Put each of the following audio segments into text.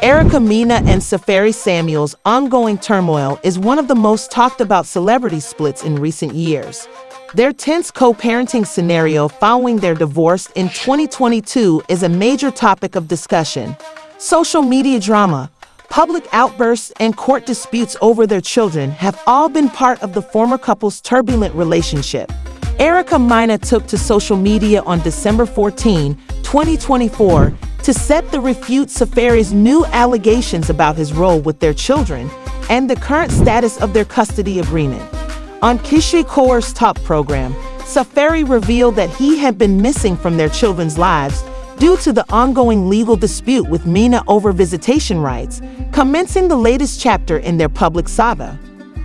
Mena and Safaree Samuel's ongoing turmoil is one of the most talked about celebrity splits in recent years. Their tense co-parenting scenario following their divorce in 2022 is a major topic of discussion. Social media drama, public outbursts, and court disputes over their children have all been part of the former couple's turbulent relationship. Mena took to social media on December 14, 2024, to set the refute Safaree's new allegations about his role with their children and the current status of their custody agreement. On Kishi Kaur's Talk program, Safaree revealed that he had been missing from their children's lives due to the ongoing legal dispute with Mena over visitation rights, commencing the latest chapter in their public saga.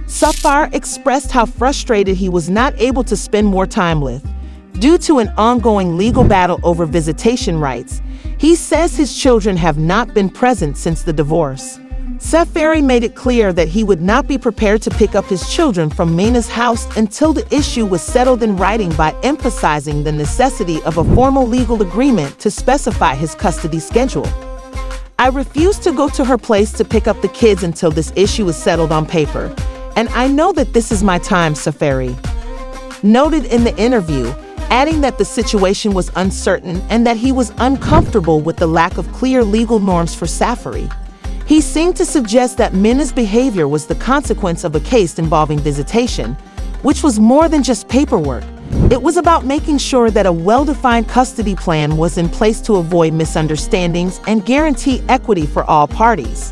Safaree expressed how frustrated he was not able to spend more time with, due to an ongoing legal battle over visitation rights. He says his children have not been present since the divorce. Safaree made it clear that he would not be prepared to pick up his children from Mena's house until the issue was settled in writing, by emphasizing the necessity of a formal legal agreement to specify his custody schedule. "I refuse to go to her place to pick up the kids until this issue is settled on paper, and I know that this is my time," Safaree noted in the interview, adding that the situation was uncertain and that he was uncomfortable with the lack of clear legal norms for Safaree. He seemed to suggest that Mena's behavior was the consequence of a case involving visitation, which was more than just paperwork. It was about making sure that a well-defined custody plan was in place to avoid misunderstandings and guarantee equity for all parties.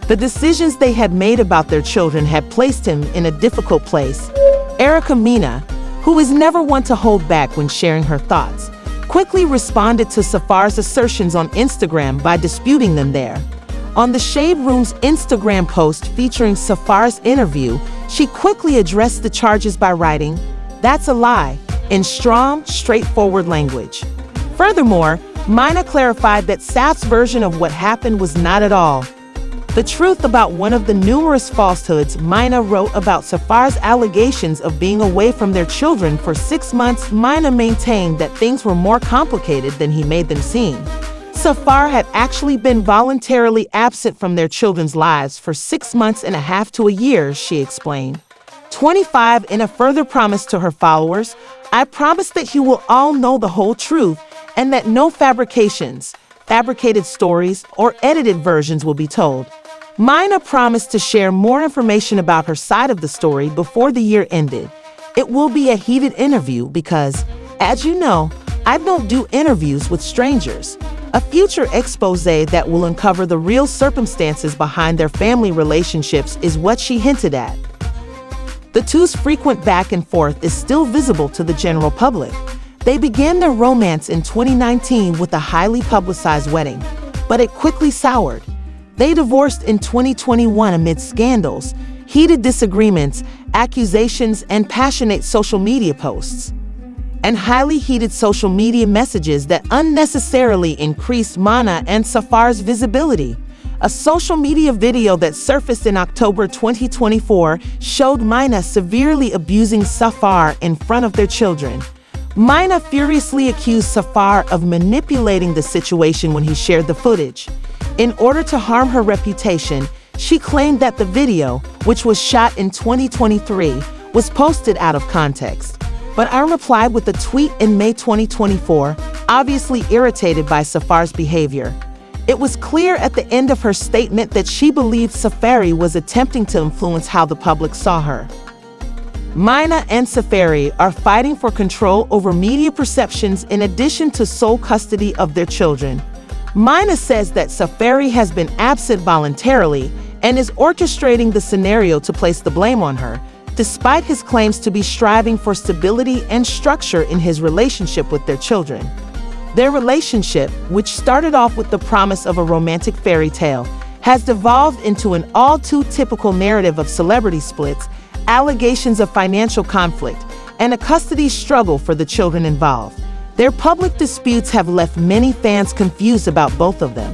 The decisions they had made about their children had placed him in a difficult place. Mena, who is never one to hold back when sharing her thoughts, quickly responded to Safaree's assertions on Instagram by disputing them there. On the Shade Room's Instagram post featuring Safaree's interview, she quickly addressed the charges by writing, "That's a lie," in strong, straightforward language. Furthermore, Mena clarified that Saf's version of what happened was not at all the truth about one of the numerous falsehoods Mena wrote about Safaree's allegations of being away from their children for 6 months. Mena maintained that things were more complicated than he made them seem. Safaree had actually been voluntarily absent from their children's lives for 6 months and a half to a year, she explained. 25, in a further promise to her followers, "I promise that you will all know the whole truth and that no fabricated stories, or edited versions will be told." Mena promised to share more information about her side of the story before the year ended. "It will be a heated interview because, as you know, I don't do interviews with strangers. A future expose that will uncover the real circumstances behind their family relationships," is what she hinted at. The two's frequent back and forth is still visible to the general public. They began their romance in 2019 with a highly publicized wedding, but it quickly soured. They divorced in 2021 amid scandals, heated disagreements, accusations, and passionate social media posts, and highly heated social media messages that unnecessarily increased Mena and Safaree's visibility. A social media video that surfaced in October 2024 showed Mena severely abusing Safaree in front of their children. Mena furiously accused Safaree of manipulating the situation when he shared the footage. In order to harm her reputation, she claimed that the video, which was shot in 2023, was posted out of context. But I replied with a tweet in May 2024, obviously irritated by Safaree's behavior. It was clear at the end of her statement that she believed Safaree was attempting to influence how the public saw her. Mena and Safaree are fighting for control over media perceptions in addition to sole custody of their children. Mena says that Safaree has been absent voluntarily and is orchestrating the scenario to place the blame on her, despite his claims to be striving for stability and structure in his relationship with their children. Their relationship, which started off with the promise of a romantic fairy tale, has devolved into an all-too-typical narrative of celebrity splits, allegations of financial conflict, and a custody struggle for the children involved. Their public disputes have left many fans confused about both of them.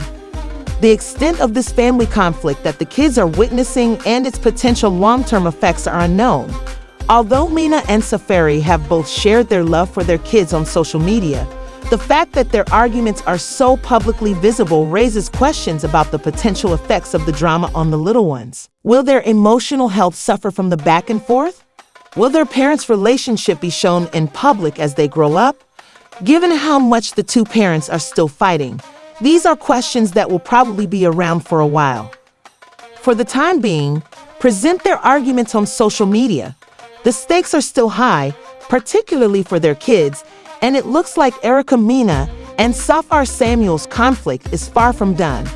The extent of this family conflict that the kids are witnessing and its potential long-term effects are unknown. Although Mena and Safaree have both shared their love for their kids on social media, The fact that their arguments are so publicly visible raises questions about the potential effects of the drama on the little ones. Will their emotional health suffer from the back and forth? Will their parents' relationship be shown in public as they grow up? Given how much the two parents are still fighting, these are questions that will probably be around for a while. For the time being, present their arguments on social media. The stakes are still high, particularly for their kids, and it looks like Mena and Safaree Samuel's conflict is far from done.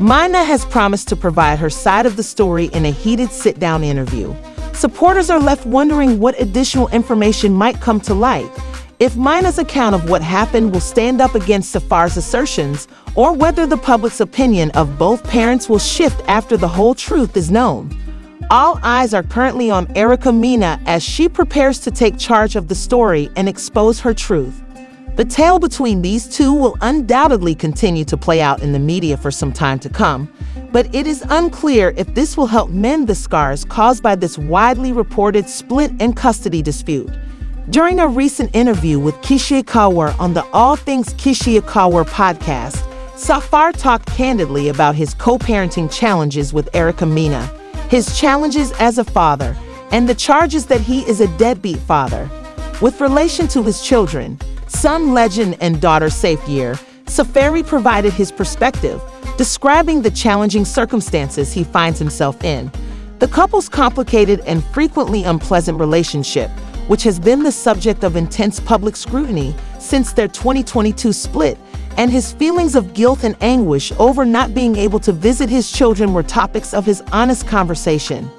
Mena has promised to provide her side of the story in a heated sit-down interview. Supporters are left wondering what additional information might come to light, if Mena's account of what happened will stand up against Safaree's assertions, or whether the public's opinion of both parents will shift after the whole truth is known. All eyes are currently on Mena as she prepares to take charge of the story and expose her truth. The tale between these two will undoubtedly continue to play out in the media for some time to come, but it is unclear if this will help mend the scars caused by this widely reported split and custody dispute. During a recent interview with Kishia Kawar on the All Things Kishia Kawar podcast, Safaree talked candidly about his co-parenting challenges with Mena, his challenges as a father, and the charges that he is a deadbeat father. With relation to his children, son Legend and daughter Safaree, Safaree provided his perspective, describing the challenging circumstances he finds himself in. The couple's complicated and frequently unpleasant relationship, which has been the subject of intense public scrutiny since their 2022 split, and his feelings of guilt and anguish over not being able to visit his children were topics of his honest conversation.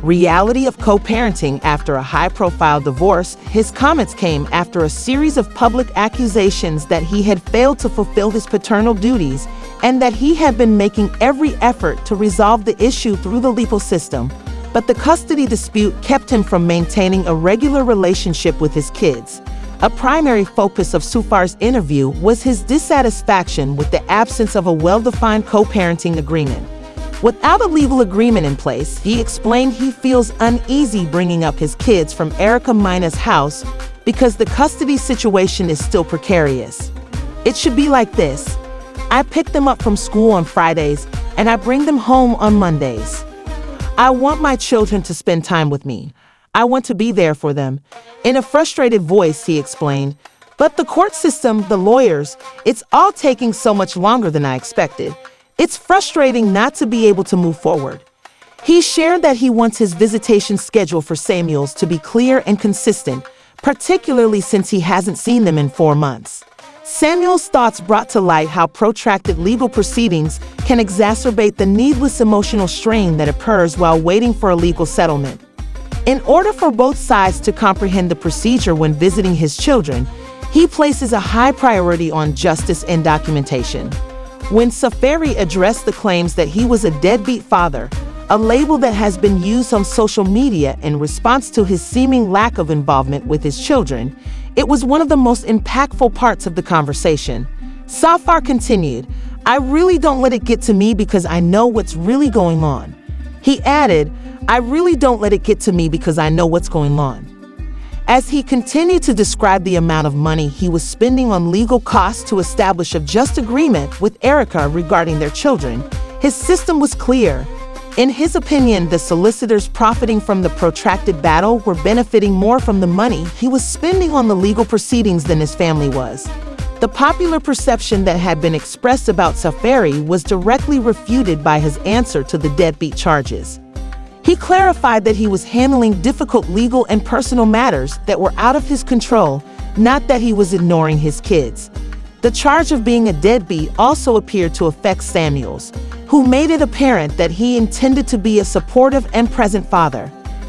Reality of co-parenting after a high-profile divorce, his comments came after a series of public accusations that he had failed to fulfill his paternal duties and that he had been making every effort to resolve the issue through the legal system. But the custody dispute kept him from maintaining a regular relationship with his kids. A primary focus of Safaree's interview was his dissatisfaction with the absence of a well-defined co-parenting agreement. Without a legal agreement in place, he explained he feels uneasy bringing up his kids from Mena's house because the custody situation is still precarious. It should be like this. I pick them up from school on Fridays and I bring them home on Mondays. I want my children to spend time with me. I want to be there for them. In a frustrated voice, he explained, but the court system, the lawyers, it's all taking so much longer than I expected. It's frustrating not to be able to move forward. He shared that he wants his visitation schedule for Samuels to be clear and consistent, particularly since he hasn't seen them in 4 months. Samuel's thoughts brought to light how protracted legal proceedings can exacerbate the needless emotional strain that occurs while waiting for a legal settlement. In order for both sides to comprehend the procedure when visiting his children, he places a high priority on justice and documentation. When Safaree addressed the claims that he was a deadbeat father, a label that has been used on social media in response to his seeming lack of involvement with his children, it was one of the most impactful parts of the conversation. Safaree continued, I really don't let it get to me because I know what's really going on. He added, I really don't let it get to me because I know what's going on. As he continued to describe the amount of money he was spending on legal costs to establish a just agreement with Erica regarding their children, his system was clear. In his opinion, the solicitors profiting from the protracted battle were benefiting more from the money he was spending on the legal proceedings than his family was. The popular perception that had been expressed about Safaree was directly refuted by his answer to the deadbeat charges. He clarified that he was handling difficult legal and personal matters that were out of his control, not that he was ignoring his kids. The charge of being a deadbeat also appeared to affect Samuels, who made it apparent that he intended to be a supportive and present father.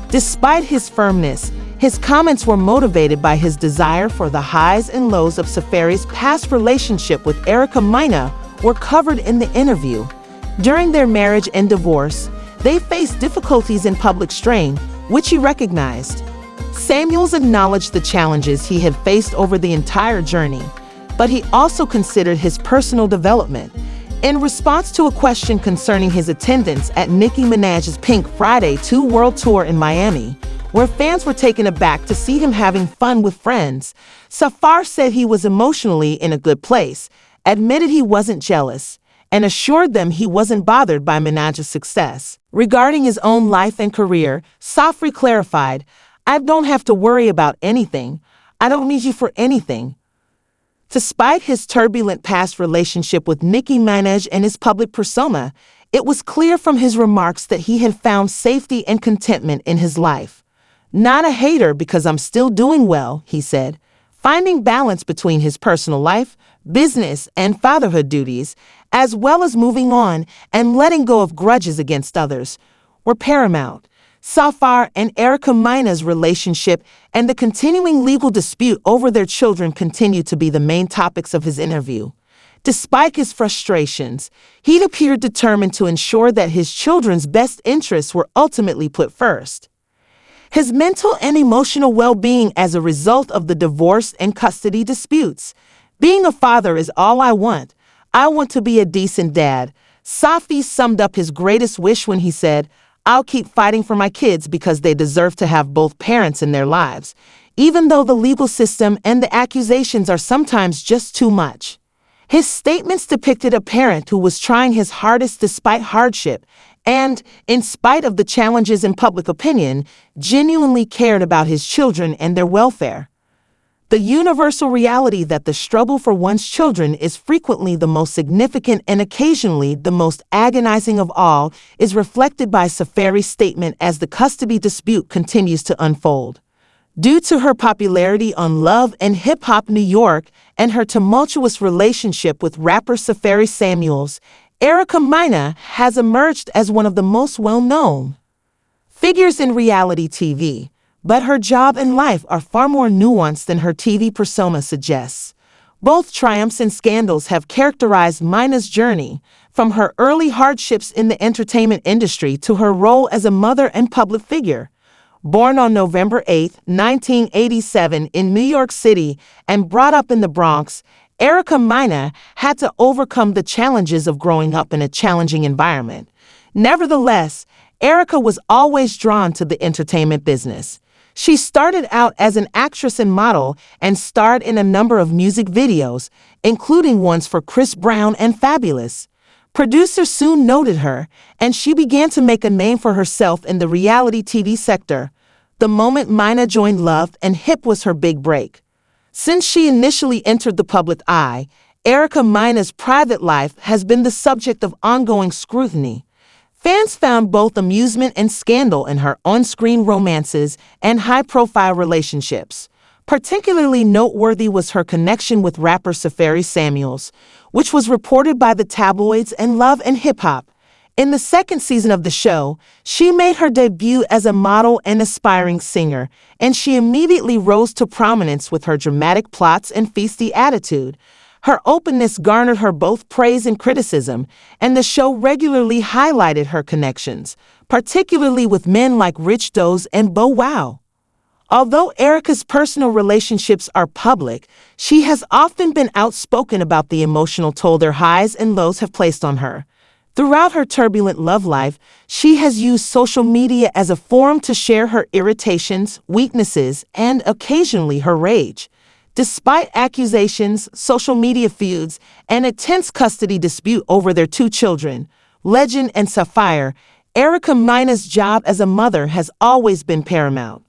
Despite his firmness, his comments were motivated by his desire for the highs and lows of Safaree's past relationship with Mena were covered in the interview. During their marriage and divorce, they faced difficulties in public strain, which he recognized. Samuels acknowledged the challenges he had faced over the entire journey, but he also considered his personal development. In response to a question concerning his attendance at Nicki Minaj's Pink Friday 2 World Tour in Miami, where fans were taken aback to see him having fun with friends. Safaree said he was emotionally in a good place, admitted he wasn't jealous, and assured them he wasn't bothered by Mena's success. Regarding his own life and career, Safaree clarified, "I don't have to worry about anything. I don't need you for anything." Despite his turbulent past relationship with Nicki Minaj and his public persona, it was clear from his remarks that he had found safety and contentment in his life. "Not a hater because I'm still doing well," he said. Finding balance between his personal life, business, and fatherhood duties, as well as moving on and letting go of grudges against others, were paramount. Safaree and Erica Mena's relationship and the continuing legal dispute over their children continued to be the main topics of his interview. Despite his frustrations, he appeared determined to ensure that his children's best interests were ultimately put first. His mental and emotional well-being as a result of the divorce and custody disputes. "Being a father is all I want. I want to be a decent dad." Safaree summed up his greatest wish when he said, "I'll keep fighting for my kids because they deserve to have both parents in their lives, even though the legal system and the accusations are sometimes just too much." His statements depicted a parent who was trying his hardest despite hardship and, in spite of the challenges in public opinion, genuinely cared about his children and their welfare. The universal reality that the struggle for one's children is frequently the most significant and occasionally the most agonizing of all is reflected by Safaree's statement as the custody dispute continues to unfold. Due to her popularity on Love and Hip Hop New York and her tumultuous relationship with rapper Safaree Samuels, Erica Mena has emerged as one of the most well-known figures in reality TV, but her job and life are far more nuanced than her TV persona suggests. Both triumphs and scandals have characterized Mena's journey, from her early hardships in the entertainment industry to her role as a mother and public figure. Born on November 8, 1987 in New York City and brought up in the Bronx, Erica Mena had to overcome the challenges of growing up in a challenging environment. Nevertheless, Erica was always drawn to the entertainment business. She started out as an actress and model and starred in a number of music videos, including ones for Chris Brown and Fabulous. Producers soon noted her, and she began to make a name for herself in the reality TV sector. The moment Mena joined Love and Hip was her big break. Since she initially entered the public eye, Erica Mena's private life has been the subject of ongoing scrutiny. Fans found both amusement and scandal in her on-screen romances and high-profile relationships. Particularly noteworthy was her connection with rapper Safaree Samuels, which was reported by the tabloids and Love and Hip Hop. In the second season of the show, she made her debut as a model and aspiring singer, and she immediately rose to prominence with her dramatic plots and feisty attitude. Her openness garnered her both praise and criticism, and the show regularly highlighted her connections, particularly with men like Rich Doze and Bow Wow. Although Erica's personal relationships are public, she has often been outspoken about the emotional toll their highs and lows have placed on her. Throughout her turbulent love life, she has used social media as a forum to share her irritations, weaknesses, and occasionally her rage. Despite accusations, social media feuds, and a tense custody dispute over their two children, Legend and Safaree, Erica Mena's job as a mother has always been paramount.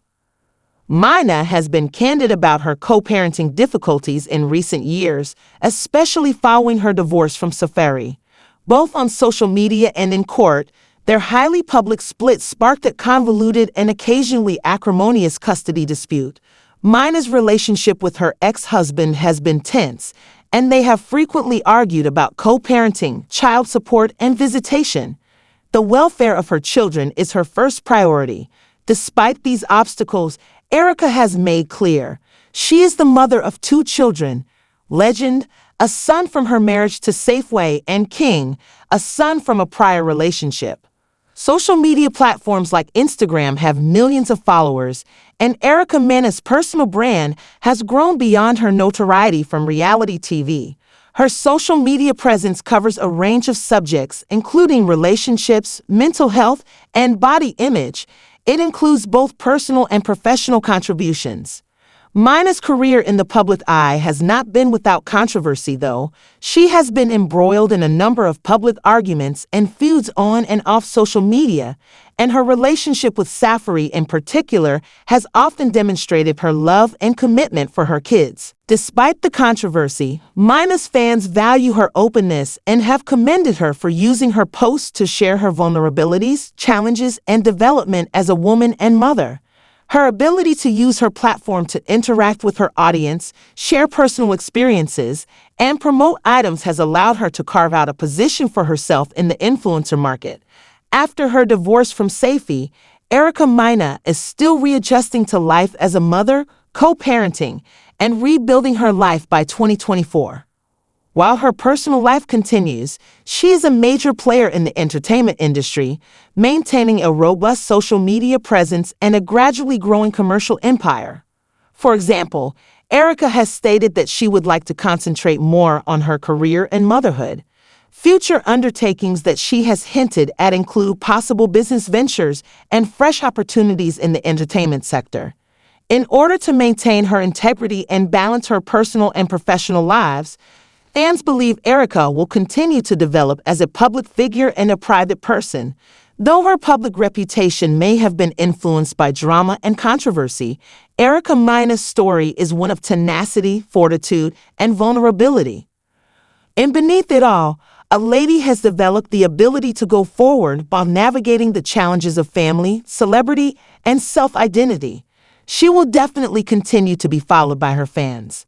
Mena has been candid about her co-parenting difficulties in recent years, especially following her divorce from Safaree. Both on social media and in court, their highly public split sparked a convoluted and occasionally acrimonious custody dispute. Mena's relationship with her ex-husband has been tense, and they have frequently argued about co-parenting, child support, and visitation. The welfare of her children is her first priority. Despite these obstacles, Erica has made clear she is the mother of two children, Legend, a son from her marriage to Safeway, and King, a son from a prior relationship. Social media platforms like Instagram have millions of followers, and Erica Mena's personal brand has grown beyond her notoriety from reality TV. Her social media presence covers a range of subjects, including relationships, mental health, and body image. It includes both personal and professional contributions. Mena's career in the public eye has not been without controversy, though. She has been embroiled in a number of public arguments and feuds on and off social media, and her relationship with Safaree in particular has often demonstrated her love and commitment for her kids. Despite the controversy, Mena's fans value her openness and have commended her for using her posts to share her vulnerabilities, challenges, and development as a woman and mother. Her ability to use her platform to interact with her audience, share personal experiences, and promote items has allowed her to carve out a position for herself in the influencer market. After her divorce from Safaree, Mena is still readjusting to life as a mother, co-parenting, and rebuilding her life by 2024. While her personal life continues, she is a major player in the entertainment industry, maintaining a robust social media presence and a gradually growing commercial empire. For example, Erica has stated that she would like to concentrate more on her career and motherhood. Future undertakings that she has hinted at include possible business ventures and fresh opportunities in the entertainment sector. In order to maintain her integrity and balance her personal and professional lives, fans believe Erica will continue to develop as a public figure and a private person. Though her public reputation may have been influenced by drama and controversy, Mena's story is one of tenacity, fortitude, and vulnerability. And beneath it all, a lady has developed the ability to go forward while navigating the challenges of family, celebrity, and self-identity. She will definitely continue to be followed by her fans.